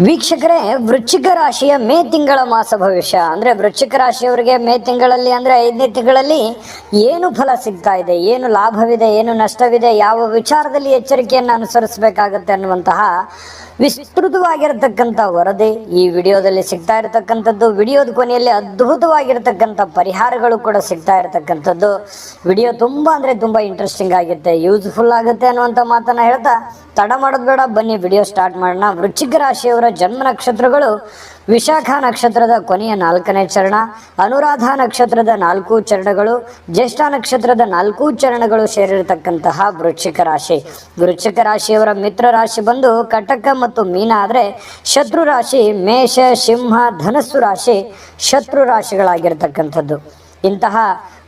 ವೀಕ್ಷಕರೇ, ವೃಶ್ಚಿಕ ರಾಶಿಯ ಮೇ ತಿಂಗಳ ಮಾಸ ಭವಿಷ್ಯ ಅಂದ್ರೆ ವೃಶ್ಚಿಕ ರಾಶಿಯವರಿಗೆ ಮೇ ತಿಂಗಳಲ್ಲಿ ಅಂದ್ರೆ 5ನೇ ತಿಂಗಳಲ್ಲಿ ಏನು ಫಲ ಸಿಗ್ತಾ ಇದೆ, ಏನು ಲಾಭವಿದೆ, ಏನು ನಷ್ಟವಿದೆ, ಯಾವ ವಿಚಾರದಲ್ಲಿ ಎಚ್ಚರಿಕೆಯನ್ನು ಅನುಸರಿಸಬೇಕಾಗತ್ತೆ ಅನ್ನುವಂತಹ ವಿಸ್ತೃತವಾಗಿರತಕ್ಕಂಥ ವರದಿ ಈ ವಿಡಿಯೋದಲ್ಲಿ ಸಿಗ್ತಾ ಇರತಕ್ಕಂಥದ್ದು. ವಿಡಿಯೋದ ಕೊನೆಯಲ್ಲಿ ಅದ್ಭುತವಾಗಿರತಕ್ಕಂಥ ಪರಿಹಾರಗಳು ಕೂಡ ಸಿಗ್ತಾ ಇರತಕ್ಕಂಥದ್ದು. ವಿಡಿಯೋ ತುಂಬ ಅಂದರೆ ತುಂಬ ಇಂಟ್ರೆಸ್ಟಿಂಗ್ ಆಗುತ್ತೆ, ಯೂಸ್ಫುಲ್ ಆಗುತ್ತೆ ಅನ್ನುವಂಥ ಮಾತನ್ನು ಹೇಳ್ತಾ ತಡ ಮಾಡೋದು ಬೇಡ, ಬನ್ನಿ ವಿಡಿಯೋ ಸ್ಟಾರ್ಟ್ ಮಾಡೋಣ. ವೃಶ್ಚಿಕ ರಾಶಿಯವರ ಜನ್ಮ ನಕ್ಷತ್ರಗಳು ವಿಶಾಖ ನಕ್ಷತ್ರದ ಕೊನೆಯ 4ನೇ ಚರಣ, ಅನುರಾಧ ನಕ್ಷತ್ರದ 4 ಚರಣಗಳು, ಜ್ಯೇಷ್ಠ ನಕ್ಷತ್ರದ 4 ಚರಣಗಳು ಸೇರಿರತಕ್ಕಂತಹ ವೃಶ್ಚಿಕ ರಾಶಿ. ವೃಶ್ಚಿಕ ರಾಶಿಯವರ ಮಿತ್ರ ರಾಶಿ ಬಂದು ಕಟಕ ಮತ್ತು ಮೀನ ಆದರೆ ಶತ್ರು ರಾಶಿ ಮೇಷ, ಸಿಂಹ, ಧನಸ್ಸು ರಾಶಿ ಶತ್ರು ರಾಶಿಗಳಾಗಿರ್ತಕ್ಕಂಥದ್ದು. ಇಂತಹ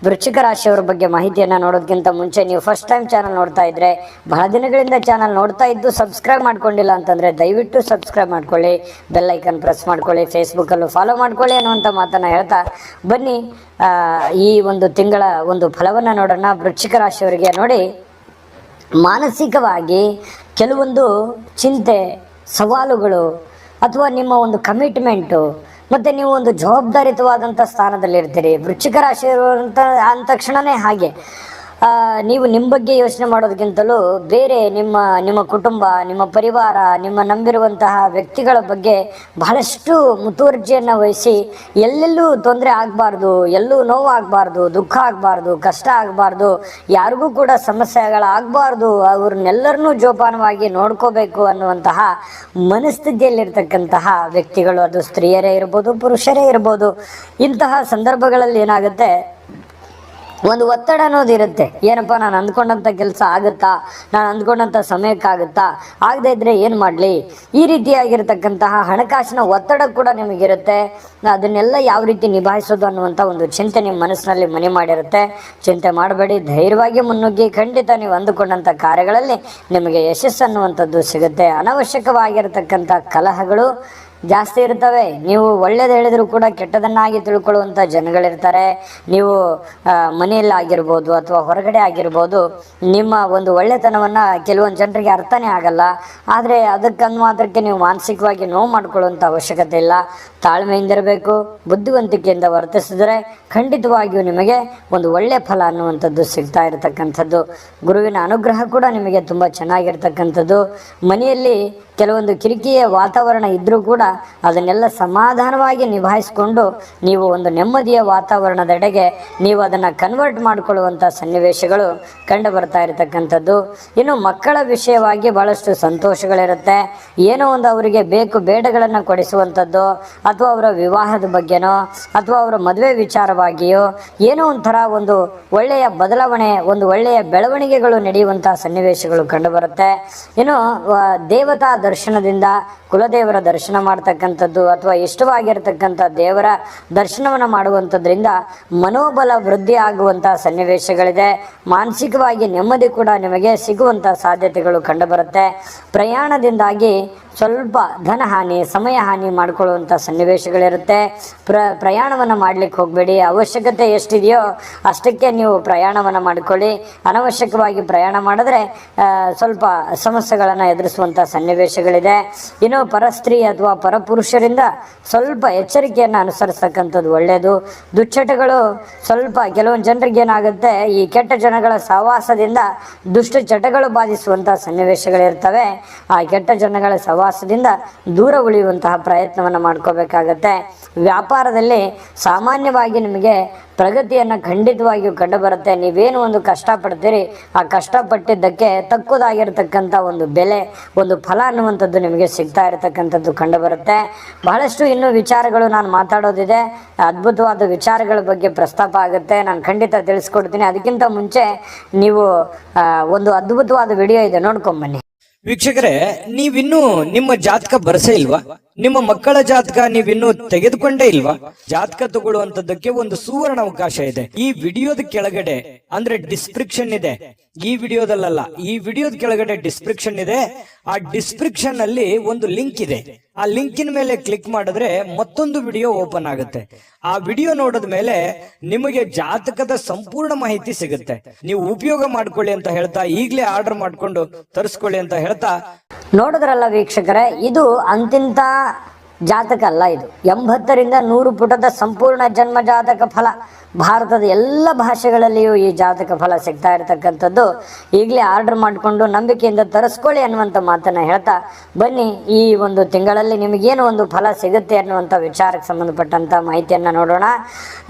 ವೃಶ್ಚಿಕ ರಾಶಿಯವರ ಬಗ್ಗೆ ಮಾಹಿತಿಯನ್ನು ನೋಡೋದಕ್ಕಿಂತ ಮುಂಚೆ ನೀವು ಫಸ್ಟ್ ಟೈಮ್ ಚಾನಲ್ ನೋಡ್ತಾ ಇದ್ರೆ, ಬಹಳ ದಿನಗಳಿಂದ ಚಾನಲ್ ನೋಡ್ತಾ ಇದ್ದು ಸಬ್ಸ್ಕ್ರೈಬ್ ಮಾಡ್ಕೊಂಡಿಲ್ಲ ಅಂತಂದರೆ ದಯವಿಟ್ಟು ಸಬ್ಸ್ಕ್ರೈಬ್ ಮಾಡ್ಕೊಳ್ಳಿ, ಬೆಲ್ ಐಕನ್ ಪ್ರೆಸ್ ಮಾಡ್ಕೊಳ್ಳಿ, ಫೇಸ್ಬುಕ್ಕಲ್ಲೂ ಫಾಲೋ ಮಾಡ್ಕೊಳ್ಳಿ ಅನ್ನುವಂಥ ಮಾತನ್ನು ಹೇಳ್ತಾ ಬನ್ನಿ ಈ ಒಂದು ತಿಂಗಳ ಒಂದು ಫಲವನ್ನು ನೋಡೋಣ. ವೃಶ್ಚಿಕ ರಾಶಿಯವರಿಗೆ ನೋಡಿ, ಮಾನಸಿಕವಾಗಿ ಕೆಲವೊಂದು ಚಿಂತೆ, ಸವಾಲುಗಳು ಅಥವಾ ನಿಮ್ಮ ಒಂದು ಕಮಿಟ್ಮೆಂಟು ಮತ್ತು ನೀವು ಒಂದು ಜವಾಬ್ದಾರಿತವಾದಂಥ ಸ್ಥಾನದಲ್ಲಿರ್ತೀರಿ. ವೃಶ್ಚಿಕ ರಾಶಿ ಅಂದ ತಕ್ಷಣವೇ ಹಾಗೆ ನೀವು ನಿಮ್ಮ ಬಗ್ಗೆ ಯೋಚನೆ ಮಾಡೋದಕ್ಕಿಂತಲೂ ಬೇರೆ ನಿಮ್ಮ ಕುಟುಂಬ, ನಿಮ್ಮ ಪರಿವಾರ, ನಿಮ್ಮ ನಂಬಿರುವಂತಹ ವ್ಯಕ್ತಿಗಳ ಬಗ್ಗೆ ಬಹಳಷ್ಟು ಮುತುವರ್ಜಿಯನ್ನು ವಹಿಸಿ ಎಲ್ಲೆಲ್ಲೂ ತೊಂದರೆ ಆಗಬಾರ್ದು, ಎಲ್ಲೂ ನೋವು ಆಗಬಾರ್ದು, ದುಃಖ ಆಗಬಾರ್ದು, ಕಷ್ಟ ಆಗಬಾರ್ದು, ಯಾರಿಗೂ ಕೂಡ ಸಮಸ್ಯೆಗಳಾಗಬಾರ್ದು, ಅವ್ರನ್ನೆಲ್ಲರನ್ನೂ ಜೋಪಾನವಾಗಿ ನೋಡ್ಕೋಬೇಕು ಅನ್ನುವಂತಹ ಮನಸ್ಥಿತಿಯಲ್ಲಿರ್ತಕ್ಕಂತಹ ವ್ಯಕ್ತಿಗಳು. ಅದು ಸ್ತ್ರೀಯರೇ ಇರ್ಬೋದು, ಪುರುಷರೇ ಇರ್ಬೋದು. ಇಂತಹ ಸಂದರ್ಭಗಳಲ್ಲಿ ಏನಾಗುತ್ತೆ, ಒಂದು ಒತ್ತಡ ಅನ್ನೋದು ಇರುತ್ತೆ. ಏನಪ್ಪ, ನಾನು ಅಂದ್ಕೊಂಡಂಥ ಕೆಲಸ ಆಗುತ್ತಾ, ನಾನು ಅಂದ್ಕೊಂಡಂಥ ಸಮಯಕ್ಕಾಗುತ್ತಾ, ಆಗದೇ ಇದ್ದರೆ ಏನು ಮಾಡಲಿ, ಈ ರೀತಿಯಾಗಿರ್ತಕ್ಕಂತಹ ಹಣಕಾಸಿನ ಒತ್ತಡ ಕೂಡ ನಿಮಗಿರುತ್ತೆ. ಅದನ್ನೆಲ್ಲ ಯಾವ ರೀತಿ ನಿಭಾಯಿಸೋದು ಅನ್ನುವಂಥ ಒಂದು ಚಿಂತೆ ನಿಮ್ಮ ಮನಸ್ಸಿನಲ್ಲಿ ಮನೆ ಮಾಡಿರುತ್ತೆ. ಚಿಂತೆ ಮಾಡಬೇಡಿ, ಧೈರ್ಯವಾಗಿ ಮುನ್ನುಗ್ಗಿ, ಖಂಡಿತ ನೀವು ಅಂದುಕೊಂಡಂಥ ಕಾರ್ಯಗಳಲ್ಲಿ ನಿಮಗೆ ಯಶಸ್ಸು ಅನ್ನುವಂಥದ್ದು ಸಿಗುತ್ತೆ. ಅನವಶ್ಯಕವಾಗಿರತಕ್ಕಂಥ ಕಲಹಗಳು ಜಾಸ್ತಿ ಇರ್ತವೆ. ನೀವು ಒಳ್ಳೇದು ಹೇಳಿದ್ರು ಕೂಡ ಕೆಟ್ಟದನ್ನಾಗಿ ತಿಳ್ಕೊಳ್ಳುವಂಥ ಜನಗಳಿರ್ತಾರೆ. ನೀವು ಮನೆಯಲ್ಲಿ ಆಗಿರ್ಬೋದು ಅಥವಾ ಹೊರಗಡೆ ಆಗಿರ್ಬೋದು, ನಿಮ್ಮ ಒಂದು ಒಳ್ಳೆತನವನ್ನು ಕೆಲವೊಂದು ಜನರಿಗೆ ಅರ್ಥನೇ ಆಗಲ್ಲ. ಆದರೆ ಅದಕ್ಕಂದು ಮಾತ್ರಕ್ಕೆ ನೀವು ಮಾನಸಿಕವಾಗಿ ನೋವು ಮಾಡ್ಕೊಳ್ಳುವಂಥ ಅವಶ್ಯಕತೆ ಇಲ್ಲ. ತಾಳ್ಮೆಯಿಂದಿರಬೇಕು, ಬುದ್ಧಿವಂತಿಕೆಯಿಂದ ವರ್ತಿಸಿದರೆ ಖಂಡಿತವಾಗಿಯೂ ನಿಮಗೆ ಒಂದು ಒಳ್ಳೆಯ ಫಲ ಅನ್ನುವಂಥದ್ದು ಸಿಗ್ತಾ ಇರತಕ್ಕಂಥದ್ದು. ಗುರುವಿನ ಅನುಗ್ರಹ ಕೂಡ ನಿಮಗೆ ತುಂಬ ಚೆನ್ನಾಗಿರ್ತಕ್ಕಂಥದ್ದು. ಮನೆಯಲ್ಲಿ ಕೆಲವೊಂದು ಕಿರಿಕಿಯ ವಾತಾವರಣ ಇದ್ದರೂ ಕೂಡ ಅದನ್ನೆಲ್ಲ ಸಮಾಧಾನವಾಗಿ ನಿಭಾಯಿಸಿಕೊಂಡು ನೀವು ಒಂದು ನೆಮ್ಮದಿಯ ವಾತಾವರಣದೆಡೆಗೆ ನೀವು ಅದನ್ನು ಕನ್ವರ್ಟ್ ಮಾಡಿಕೊಳ್ಳುವಂಥ ಸನ್ನಿವೇಶಗಳು ಕಂಡು ಬರ್ತಾ ಇರತಕ್ಕಂಥದ್ದು. ಇನ್ನು ಮಕ್ಕಳ ವಿಷಯವಾಗಿ ಭಾಳಷ್ಟು ಸಂತೋಷಗಳಿರುತ್ತೆ. ಏನೋ ಒಂದು ಅವರಿಗೆ ಬೇಕು ಬೇಡಗಳನ್ನು ಕೊಡಿಸುವಂಥದ್ದು, ಅಥವಾ ಅವರ ವಿವಾಹದ ಬಗ್ಗೆನೋ ಅಥವಾ ಅವರ ಮದುವೆ ವಿಚಾರವಾಗಿಯೋ ಏನೋ ಒಂಥರ ಒಂದು ಒಳ್ಳೆಯ ಬದಲಾವಣೆ, ಒಂದು ಒಳ್ಳೆಯ ಬೆಳವಣಿಗೆಗಳು ನಡೆಯುವಂಥ ಸನ್ನಿವೇಶಗಳು ಕಂಡುಬರುತ್ತೆ. ಇನ್ನು ದೇವತಾ ದರ್ಶನದಿಂದ ಕುಲದೇವರ ದರ್ಶನ ಮಾಡ್ತಕ್ಕಂಥದ್ದು ಅಥವಾ ಇಷ್ಟವಾಗಿರ್ತಕ್ಕಂಥ ದೇವರ ದರ್ಶನವನ್ನು ಮಾಡುವಂಥದ್ರಿಂದ ಮನೋಬಲ ವೃದ್ಧಿ ಆಗುವಂಥ ಸನ್ನಿವೇಶಗಳಿದೆ. ಮಾನಸಿಕವಾಗಿ ನೆಮ್ಮದಿ ಕೂಡ ನಿಮಗೆ ಸಿಗುವಂಥ ಸಾಧ್ಯತೆಗಳು ಕಂಡುಬರುತ್ತೆ. ಪ್ರಯಾಣದಿಂದಾಗಿ ಸ್ವಲ್ಪ ಧನಹಾನಿ, ಸಮಯ ಹಾನಿ ಮಾಡಿಕೊಳ್ಳುವಂಥ ಸನ್ನಿವೇಶಗಳಿರುತ್ತೆ. ಪ್ರಯಾಣವನ್ನು ಮಾಡಲಿಕ್ಕೆ ಹೋಗಬೇಡಿ. ಅವಶ್ಯಕತೆ ಎಷ್ಟಿದೆಯೋ ಅಷ್ಟಕ್ಕೆ ನೀವು ಪ್ರಯಾಣವನ್ನು ಮಾಡಿಕೊಳ್ಳಿ. ಅನವಶ್ಯಕವಾಗಿ ಪ್ರಯಾಣ ಮಾಡಿದ್ರೆ ಸ್ವಲ್ಪ ಸಮಸ್ಯೆಗಳನ್ನು ಎದುರಿಸುವಂಥ ಸನ್ನಿವೇಶಗಳಿದೆ. ಇನ್ನು ಪರಸ್ತ್ರೀ ಅಥವಾ ಪರಪುರುಷರಿಂದ ಸ್ವಲ್ಪ ಎಚ್ಚರಿಕೆಯನ್ನು ಅನುಸರಿಸ್ತಕ್ಕಂಥದ್ದು ಒಳ್ಳೆಯದು. ದುಶ್ಚಟಗಳು ಸ್ವಲ್ಪ ಕೆಲವೊಂದು ಜನರಿಗೆ ಏನಾಗುತ್ತೆ, ಈ ಕೆಟ್ಟ ಜನಗಳ ಸಹವಾಸದಿಂದ ದುಷ್ಟ ಚಟಗಳು ಬಾಧಿಸುವಂಥ ಸನ್ನಿವೇಶಗಳಿರ್ತವೆ. ಆ ಕೆಟ್ಟ ಜನಗಳ ಸಹವಾಸದಿಂದ ದೂರ ಉಳಿಯುವಂತಹ ಪ್ರಯತ್ನವನ್ನು ಮಾಡ್ಕೋಬೇಕಾಗತ್ತೆ. ವ್ಯಾಪಾರದಲ್ಲಿ ಸಾಮಾನ್ಯವಾಗಿ ನಿಮಗೆ ಪ್ರಗತಿಯನ್ನು ಖಂಡಿತವಾಗಿಯೂ ಕಂಡುಬರುತ್ತೆ. ನೀವೇನು ಒಂದು ಕಷ್ಟಪಡ್ತೀರಿ, ಆ ಕಷ್ಟಪಟ್ಟಿದ್ದಕ್ಕೆ ತಕ್ಕುದಾಗಿರ್ತಕ್ಕಂಥ ಒಂದು ಬೆಲೆ, ಒಂದು ಫಲ ಅನ್ನುವಂಥದ್ದು ನಿಮಗೆ ಸಿಗ್ತಾ ಇರತಕ್ಕಂಥದ್ದು ಕಂಡುಬರುತ್ತೆ. ಬಹಳಷ್ಟು ಇನ್ನೂ ವಿಚಾರಗಳು ನಾನು ಮಾತಾಡೋದಿದೆ, ಅದ್ಭುತವಾದ ವಿಚಾರಗಳ ಬಗ್ಗೆ ಪ್ರಸ್ತಾಪ ಆಗುತ್ತೆ, ನಾನು ಖಂಡಿತ ತಿಳಿಸ್ಕೊಡ್ತೀನಿ. ಅದಕ್ಕಿಂತ ಮುಂಚೆ ನೀವು ಒಂದು ಅದ್ಭುತವಾದ ವಿಡಿಯೋ ಇದೆ, ನೋಡ್ಕೊಂಬನ್ನಿ. ವೀಕ್ಷಕರೇ, ನೀವಿನ್ನೂ ನಿಮ್ಮ ಜಾತಕ ಬರಸೇ ಇಲ್ವಾ? ನಿಮ್ಮ ಮಕ್ಕಳ ಜಾತಕ ನೀವಿನ್ನೂ ತೆಗೆದುಕೊಂಡೇ ಇಲ್ವಾ? ಜಾತಕ ತಗೊಳ್ಳುವಂತದ್ದಕ್ಕೆ ಒಂದು ಸುವರ್ಣ ಅವಕಾಶ ಇದೆ. ಈ ವಿಡಿಯೋದ ಕೆಳಗಡೆ ಅಂದ್ರೆ ಡಿಸ್ಕ್ರಿಪ್ಷನ್ ಇದೆ. ಈ ವಿಡಿಯೋದಲ್ಲ, ಈ ವಿಡಿಯೋದ ಕೆಳಗಡೆ ಡಿಸ್ಕ್ರಿಪ್ಷನ್ ಇದೆ. ಆ ಡಿಸ್ಕ್ರಿಪ್ಷನ್ ಅಲ್ಲಿ ಒಂದು ಲಿಂಕ್ ಇದೆ. ಆ ಲಿಂಕಿನ ಮೇಲೆ ಕ್ಲಿಕ್ ಮಾಡಿದ್ರೆ ಮತ್ತೊಂದು ವಿಡಿಯೋ ಓಪನ್ ಆಗುತ್ತೆ. ಆ ವಿಡಿಯೋ ನೋಡಿದ ಮೇಲೆ ನಿಮಗೆ ಜಾತಕದ ಸಂಪೂರ್ಣ ಮಾಹಿತಿ ಸಿಗುತ್ತೆ. ನೀವು ಉಪಯೋಗ ಮಾಡ್ಕೊಳ್ಳಿ ಅಂತ ಹೇಳ್ತಾ, ಈಗಲೇ ಆರ್ಡರ್ ಮಾಡ್ಕೊಂಡು ತರಿಸ್ಕೊಳ್ಳಿ ಅಂತ ಹೇಳ್ತಾ, ನೋಡಿದ್ರಲ್ಲ ವೀಕ್ಷಕರೇ, ಇದು ಅಂತಿಂತ ಜಾತಕ ಅಲ್ಲ. ಇದು 80ರಿಂದ 100 ಪುಟದ ಸಂಪೂರ್ಣ ಜನ್ಮ ಜಾತಕ ಫಲ. ಭಾರತದ ಎಲ್ಲ ಭಾಷೆಗಳಲ್ಲಿಯೂ ಈ ಜಾತಕ ಫಲ ಸಿಗ್ತಾ ಇರತಕ್ಕಂಥದ್ದು. ಈಗಲೇ ಆರ್ಡರ್ ಮಾಡಿಕೊಂಡು ನಂಬಿಕೆಯಿಂದ ತರಿಸ್ಕೊಳ್ಳಿ ಅನ್ನುವಂಥ ಮಾತನ್ನು ಹೇಳ್ತಾ, ಬನ್ನಿ ಈ ಒಂದು ತಿಂಗಳಲ್ಲಿ ನಿಮಗೇನು ಒಂದು ಫಲ ಸಿಗುತ್ತೆ ಅನ್ನುವಂಥ ವಿಚಾರಕ್ಕೆ ಸಂಬಂಧಪಟ್ಟಂಥ ಮಾಹಿತಿಯನ್ನು ನೋಡೋಣ.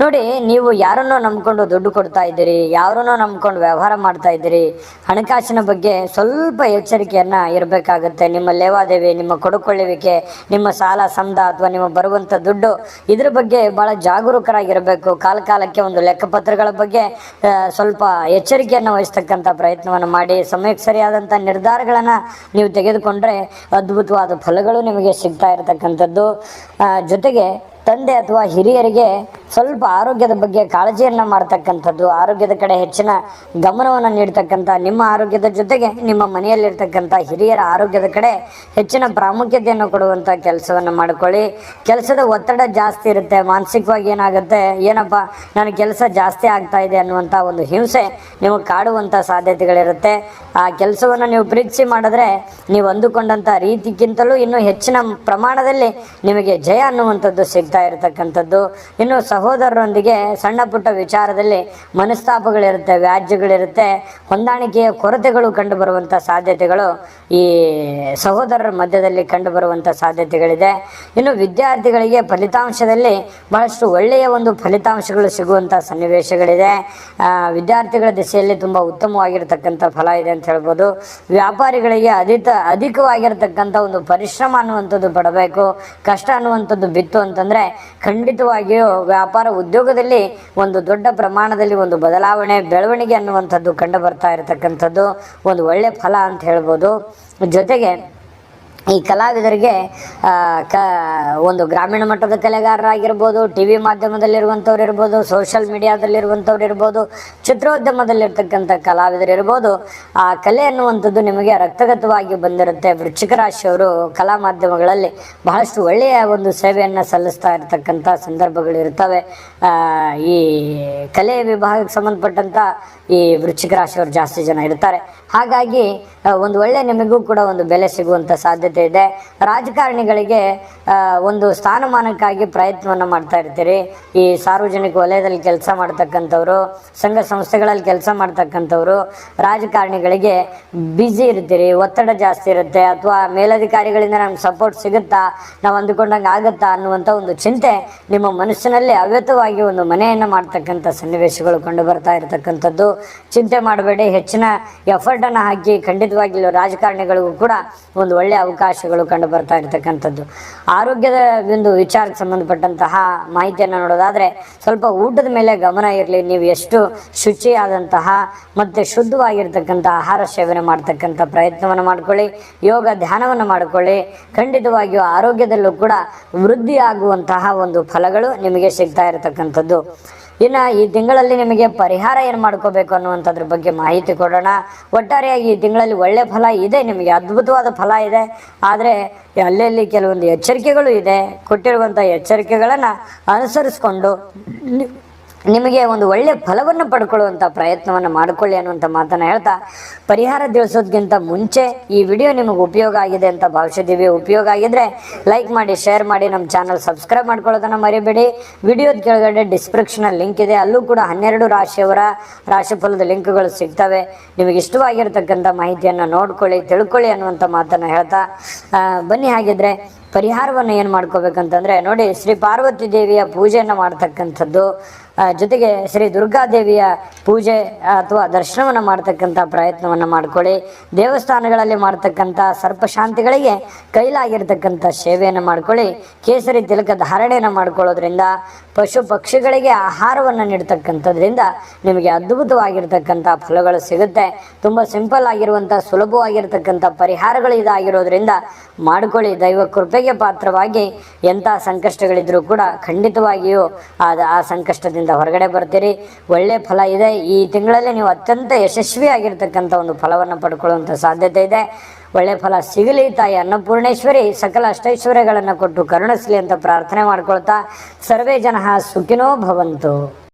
ನೋಡಿ, ನೀವು ಯಾರನ್ನೋ ನಂಬ್ಕೊಂಡು ದುಡ್ಡು ಕೊಡ್ತಾ ಇದ್ದೀರಿ, ಯಾರನ್ನೋ ನಂಬ್ಕೊಂಡು ವ್ಯವಹಾರ ಮಾಡ್ತಾ ಇದ್ದೀರಿ. ಹಣಕಾಸಿನ ಬಗ್ಗೆ ಸ್ವಲ್ಪ ಎಚ್ಚರಿಕೆಯನ್ನು ಇರಬೇಕಾಗುತ್ತೆ. ನಿಮ್ಮ ಲೇವಾದೇವಿ, ನಿಮ್ಮ ಕೊಡುಕೊಳ್ಳುವಿಕೆ, ನಿಮ್ಮ ಸಾಲ ಸಮದ ಅಥವಾ ನಿಮ್ಮ ಬರುವಂಥ ದುಡ್ಡು, ಇದ್ರ ಬಗ್ಗೆ ಭಾಳ ಜಾಗರೂಕರಾಗಿರಬೇಕು. ಕಾಲಕ್ಕೆ ಒಂದು ಲೆಕ್ಕಪತ್ರಗಳ ಬಗ್ಗೆ ಸ್ವಲ್ಪ ಎಚ್ಚರಿಕೆಯನ್ನು ವಹಿಸ್ತಕ್ಕಂಥ ಪ್ರಯತ್ನವನ್ನು ಮಾಡಿ ಸಮಯಕ್ಕೆ ಸರಿಯಾದಂಥ ನಿರ್ಧಾರಗಳನ್ನು ನೀವು ತೆಗೆದುಕೊಂಡ್ರೆ ಅದ್ಭುತವಾದ ಫಲಗಳು ನಿಮಗೆ ಸಿಗ್ತಾ ಇರತಕ್ಕಂಥದ್ದು. ಜೊತೆಗೆ ತಂದೆ ಅಥವಾ ಹಿರಿಯರಿಗೆ ಸ್ವಲ್ಪ ಆರೋಗ್ಯದ ಬಗ್ಗೆ ಕಾಳಜಿಯನ್ನು ಮಾಡ್ತಕ್ಕಂಥದ್ದು, ಆರೋಗ್ಯದ ಕಡೆ ಹೆಚ್ಚಿನ ಗಮನವನ್ನು ನೀಡ್ತಕ್ಕಂಥ, ನಿಮ್ಮ ಆರೋಗ್ಯದ ಜೊತೆಗೆ ನಿಮ್ಮ ಮನೆಯಲ್ಲಿರ್ತಕ್ಕಂಥ ಹಿರಿಯರ ಆರೋಗ್ಯದ ಕಡೆ ಹೆಚ್ಚಿನ ಪ್ರಾಮುಖ್ಯತೆಯನ್ನು ಕೊಡುವಂಥ ಕೆಲಸವನ್ನು ಮಾಡಿಕೊಳ್ಳಿ. ಕೆಲಸದ ಒತ್ತಡ ಜಾಸ್ತಿ ಇರುತ್ತೆ. ಮಾನಸಿಕವಾಗಿ ಏನಾಗುತ್ತೆ, ಏನಪ್ಪ ನನ್ನ ಕೆಲಸ ಜಾಸ್ತಿ ಆಗ್ತಾ ಇದೆ ಅನ್ನುವಂಥ ಒಂದು ಹಿಂಸೆ ನಿಮಗೆ ಕಾಡುವಂಥ ಸಾಧ್ಯತೆಗಳಿರುತ್ತೆ. ಆ ಕೆಲಸವನ್ನು ನೀವು ಪ್ರೀತಿಸಿ ಮಾಡಿದ್ರೆ ನೀವು ಅಂದುಕೊಂಡಂಥ ರೀತಿಗಿಂತಲೂ ಇನ್ನೂ ಹೆಚ್ಚಿನ ಪ್ರಮಾಣದಲ್ಲಿ ನಿಮಗೆ ಜಯ ಅನ್ನುವಂಥದ್ದು ಸಿಗ್ತಾ ಇರತಕ್ಕಂಥದ್ದು. ಇನ್ನು ಸಹೋದರರೊಂದಿಗೆ ಸಣ್ಣ ಪುಟ್ಟ ವಿಚಾರದಲ್ಲಿ ಮನಸ್ತಾಪಗಳಿರುತ್ತೆ, ವ್ಯಾಜ್ಯಗಳಿರುತ್ತೆ, ಹೊಂದಾಣಿಕೆಯ ಕೊರತೆಗಳು ಕಂಡು ಬರುವಂಥ ಸಾಧ್ಯತೆಗಳು ಈ ಸಹೋದರರ ಮಧ್ಯದಲ್ಲಿ ಕಂಡು ಬರುವಂಥ ಸಾಧ್ಯತೆಗಳಿದೆ. ಇನ್ನು ವಿದ್ಯಾರ್ಥಿಗಳಿಗೆ ಫಲಿತಾಂಶದಲ್ಲಿ ಬಹಳಷ್ಟು ಒಳ್ಳೆಯ ಒಂದು ಫಲಿತಾಂಶಗಳು ಸಿಗುವಂಥ ಸನ್ನಿವೇಶಗಳಿದೆ. ವಿದ್ಯಾರ್ಥಿಗಳ ದಿಸೆಯಲ್ಲಿ ತುಂಬ ಉತ್ತಮವಾಗಿರ್ತಕ್ಕಂಥ ಫಲ ಇದೆ ಅಂತ ಹೇಳ್ಬೋದು. ವ್ಯಾಪಾರಿಗಳಿಗೆ ಅಧಿಕವಾಗಿರ್ತಕ್ಕಂಥ ಒಂದು ಪರಿಶ್ರಮ ಅನ್ನುವಂಥದ್ದು ಪಡಬೇಕು. ಕಷ್ಟ ಅನ್ನುವಂಥದ್ದು ಬಿತ್ತು ಅಂತಂದರೆ ಖಂಡಿತವಾಗಿಯೂ ವ್ಯಾಪಾರ ಉದ್ಯೋಗದಲ್ಲಿ ಒಂದು ದೊಡ್ಡ ಪ್ರಮಾಣದಲ್ಲಿ ಒಂದು ಬದಲಾವಣೆ, ಬೆಳವಣಿಗೆ ಅನ್ನುವಂಥದ್ದು ಕಂಡು ಬರ್ತಾ ಇರತಕ್ಕಂಥದ್ದು ಒಂದು ಒಳ್ಳೆ ಫಲ ಅಂತ ಹೇಳ್ಬೋದು. ಜೊತೆಗೆ ಈ ಕಲಾವಿದರಿಗೆ ಒಂದು ಗ್ರಾಮೀಣ ಮಟ್ಟದ ಕಲೆಗಾರರಾಗಿರ್ಬೋದು, ಟಿ ವಿ ಮಾಧ್ಯಮದಲ್ಲಿರುವಂಥವ್ರು ಇರ್ಬೋದು, ಸೋಷಿಯಲ್ ಮೀಡಿಯಾದಲ್ಲಿರುವಂಥವ್ರು ಇರ್ಬೋದು, ಚಿತ್ರೋದ್ಯಮದಲ್ಲಿರ್ತಕ್ಕಂಥ ಕಲಾವಿದರಿರ್ಬೋದು, ಆ ಕಲೆ ಅನ್ನುವಂಥದ್ದು ನಿಮಗೆ ರಕ್ತಗತವಾಗಿ ಬಂದಿರುತ್ತೆ. ವೃಶ್ಚಿಕ ರಾಶಿಯವರು ಕಲಾ ಮಾಧ್ಯಮಗಳಲ್ಲಿ ಬಹಳಷ್ಟು ಒಳ್ಳೆಯ ಒಂದು ಸೇವೆಯನ್ನು ಸಲ್ಲಿಸ್ತಾ ಇರತಕ್ಕಂಥ ಸಂದರ್ಭಗಳಿರ್ತವೆ. ಈ ಕಲೆ ವಿಭಾಗಕ್ಕೆ ಸಂಬಂಧಪಟ್ಟಂಥ ಈ ವೃಶ್ಚಿಕ ರಾಶಿಯವರು ಜಾಸ್ತಿ ಜನ ಇರ್ತಾರೆ. ಹಾಗಾಗಿ ಒಂದು ಒಳ್ಳೆ ನಿಮಗೂ ಕೂಡ ಒಂದು ಬೆಲೆ ಸಿಗುವಂಥ ಸಾಧ್ಯತೆ ಇದೆ. ರಾಜಕಾರಣಿಗಳಿಗೆ ಒಂದು ಸ್ಥಾನಮಾನಕ್ಕಾಗಿ ಪ್ರಯತ್ನವನ್ನು ಮಾಡ್ತಾ ಇರ್ತೀರಿ. ಈ ಸಾರ್ವಜನಿಕ ವಲಯದಲ್ಲಿ ಕೆಲಸ ಮಾಡ್ತಕ್ಕಂಥವ್ರು, ಸಂಘ ಸಂಸ್ಥೆಗಳಲ್ಲಿ ಕೆಲಸ ಮಾಡ್ತಕ್ಕಂಥವ್ರು, ರಾಜಕಾರಣಿಗಳಿಗೆ ಬ್ಯುಸಿ ಇರ್ತೀರಿ, ಒತ್ತಡ ಜಾಸ್ತಿ ಇರುತ್ತೆ. ಅಥವಾ ಮೇಲಧಿಕಾರಿಗಳಿಂದ ನಮ್ಗೆ ಸಪೋರ್ಟ್ ಸಿಗುತ್ತಾ, ನಾವು ಅಂದುಕೊಂಡಂಗೆ ಆಗುತ್ತಾ ಅನ್ನುವಂಥ ಒಂದು ಚಿಂತೆ ನಿಮ್ಮ ಮನಸ್ಸಿನಲ್ಲಿ ಅವ್ಯತವಾಗಿ ಒಂದು ಮನೆಯನ್ನು ಮಾಡ್ತಕ್ಕಂಥ ಸನ್ನಿವೇಶಗಳು ಕಂಡು ಬರ್ತಾ ಇರತಕ್ಕಂಥದ್ದು. ಚಿಂತೆ ಮಾಡಬೇಡಿ, ಹೆಚ್ಚಿನ ಎಫರ್ಟನ್ನು ಹಾಕಿ ಖಂಡಿತವಾಗಿ ರಾಜಕಾರಣಿಗಳಿಗೂ ಕೂಡ ಒಂದು ಒಳ್ಳೆಯ ಅವಕಾಶಗಳು ಕಂಡು ಬರ್ತಾ ಇರತಕ್ಕಂಥದ್ದು. ಆರೋಗ್ಯದ ಒಂದು ವಿಚಾರಕ್ಕೆ ಸಂಬಂಧಪಟ್ಟಂತಹ ಮಾಹಿತಿಯನ್ನು ನೋಡೋದಾದರೆ ಸ್ವಲ್ಪ ಊಟದ ಮೇಲೆ ಗಮನ ಇರಲಿ. ನೀವು ಎಷ್ಟು ಶುಚಿಯಾದಂತಹ ಮತ್ತು ಶುದ್ಧವಾಗಿರ್ತಕ್ಕಂಥ ಆಹಾರ ಸೇವನೆ ಮಾಡ್ತಕ್ಕಂಥ ಪ್ರಯತ್ನವನ್ನು ಮಾಡಿಕೊಳ್ಳಿ. ಯೋಗ ಧ್ಯಾನವನ್ನು ಮಾಡಿಕೊಳ್ಳಿ. ಖಂಡಿತವಾಗಿಯೂ ಆರೋಗ್ಯದಲ್ಲೂ ಕೂಡ ವೃದ್ಧಿಯಾಗುವಂತಹ ಒಂದು ಫಲಗಳು ನಿಮಗೆ ಸಿಗ್ತಾ ಇರತಕ್ಕಂಥದ್ದು. ಇನ್ನು ಈ ತಿಂಗಳಲ್ಲಿ ನಿಮಗೆ ಪರಿಹಾರ ಏನು ಮಾಡ್ಕೋಬೇಕು ಅನ್ನುವಂಥದ್ರ ಬಗ್ಗೆ ಮಾಹಿತಿ ಕೊಡೋಣ. ಒಟ್ಟಾರೆಯಾಗಿ ಈ ತಿಂಗಳಲ್ಲಿ ಒಳ್ಳೆ ಫಲ ಇದೆ, ನಿಮಗೆ ಅದ್ಭುತವಾದ ಫಲ ಇದೆ. ಆದರೆ ಅಲ್ಲಲ್ಲಿ ಕೆಲವೊಂದು ಎಚ್ಚರಿಕೆಗಳು ಇದೆ. ಕೊಟ್ಟಿರುವಂಥ ಎಚ್ಚರಿಕೆಗಳನ್ನು ಅನುಸರಿಸ್ಕೊಂಡು ನಿಮಗೆ ಒಂದು ಒಳ್ಳೆಯ ಫಲವನ್ನು ಪಡ್ಕೊಳ್ಳುವಂಥ ಪ್ರಯತ್ನವನ್ನು ಮಾಡಿಕೊಳ್ಳಿ ಅನ್ನುವಂಥ ಮಾತನ್ನು ಹೇಳ್ತಾ, ಪರಿಹಾರ ತಿಳಿಸೋದಕ್ಕಿಂತ ಮುಂಚೆ ಈ ವಿಡಿಯೋ ನಿಮಗೆ ಉಪಯೋಗ ಆಗಿದೆ ಅಂತ ಭಾವಿಸಿದ್ದೀವಿ. ಉಪಯೋಗ ಆಗಿದ್ದರೆ ಲೈಕ್ ಮಾಡಿ, ಶೇರ್ ಮಾಡಿ, ನಮ್ಮ ಚಾನಲ್ ಸಬ್ಸ್ಕ್ರೈಬ್ ಮಾಡ್ಕೊಳ್ಳೋದನ್ನು ಮರಿಬೇಡಿ. ವಿಡಿಯೋದ ಕೆಳಗಡೆ ಡಿಸ್ಕ್ರಿಪ್ಷನಲ್ಲಿ ಲಿಂಕ್ ಇದೆ, ಅಲ್ಲೂ ಕೂಡ 12 ರಾಶಿಯವರ ರಾಶಿಫಲದ ಲಿಂಕ್ಗಳು ಸಿಗ್ತವೆ. ನಿಮಗೆ ಇಷ್ಟವಾಗಿರ್ತಕ್ಕಂಥ ಮಾಹಿತಿಯನ್ನು ನೋಡ್ಕೊಳ್ಳಿ, ತಿಳ್ಕೊಳ್ಳಿ ಅನ್ನುವಂಥ ಮಾತನ್ನು ಹೇಳ್ತಾ ಬನ್ನಿ. ಹಾಗಿದ್ರೆ ಪರಿಹಾರವನ್ನು ಏನು ಮಾಡ್ಕೋಬೇಕಂತಂದರೆ ನೋಡಿ, ಶ್ರೀ ಪಾರ್ವತಿ ದೇವಿಯ ಪೂಜೆಯನ್ನು ಮಾಡ್ತಕ್ಕಂಥದ್ದು, ಜೊತೆಗೆ ಶ್ರೀ ದುರ್ಗಾದೇವಿಯ ಪೂಜೆ ಅಥವಾ ದರ್ಶನವನ್ನು ಮಾಡ್ತಕ್ಕಂಥ ಪ್ರಯತ್ನವನ್ನು ಮಾಡಿಕೊಳ್ಳಿ. ದೇವಸ್ಥಾನಗಳಲ್ಲಿ ಮಾಡ್ತಕ್ಕಂಥ ಸರ್ಪಶಾಂತಿಗಳಿಗೆ ಕೈಲಾಗಿರ್ತಕ್ಕಂಥ ಸೇವೆಯನ್ನು ಮಾಡ್ಕೊಳ್ಳಿ. ಕೇಸರಿ ತಿಲಕ ಧಾರಣೆಯನ್ನು ಮಾಡ್ಕೊಳ್ಳೋದ್ರಿಂದ, ಪಶು ಪಕ್ಷಿಗಳಿಗೆ ಆಹಾರವನ್ನು ನೀಡ್ತಕ್ಕಂಥದ್ರಿಂದ ನಿಮಗೆ ಅದ್ಭುತವಾಗಿರ್ತಕ್ಕಂಥ ಫಲಗಳು ಸಿಗುತ್ತೆ. ತುಂಬ ಸಿಂಪಲ್ ಆಗಿರುವಂಥ ಸುಲಭವಾಗಿರ್ತಕ್ಕಂಥ ಪರಿಹಾರಗಳು ಇದಾಗಿರೋದ್ರಿಂದ ಮಾಡಿಕೊಳ್ಳಿ. ದೈವ ಕೃಪೆಗೆ ಪಾತ್ರವಾಗಿ ಎಂಥ ಸಂಕಷ್ಟಗಳಿದ್ರೂ ಕೂಡ ಖಂಡಿತವಾಗಿಯೂ ಆ ಸಂಕಷ್ಟದಿಂದ ಹೊರಗಡೆ ಬರ್ತೀರಿ. ಒಳ್ಳೆ ಫಲ ಇದೆ. ಈ ತಿಂಗಳಲ್ಲಿ ನೀವು ಅತ್ಯಂತ ಯಶಸ್ವಿಯಾಗಿರ್ತಕ್ಕಂಥ ಒಂದು ಫಲವನ್ನು ಪಡ್ಕೊಳ್ಳುವಂಥ ಸಾಧ್ಯತೆ ಇದೆ. ಒಳ್ಳೆ ಫಲ ಸಿಗಲಿ. ತಾಯಿ ಅನ್ನಪೂರ್ಣೇಶ್ವರಿ ಸಕಲ ಅಷ್ಟೈಶ್ವರ್ಯಗಳನ್ನು ಕೊಟ್ಟು ಕರುಣಿಸಲಿ ಅಂತ ಪ್ರಾರ್ಥನೆ ಮಾಡ್ಕೊಳ್ತಾ ಸರ್ವೇ ಜನ ಸುಖಿನೋ ಭವಂತು.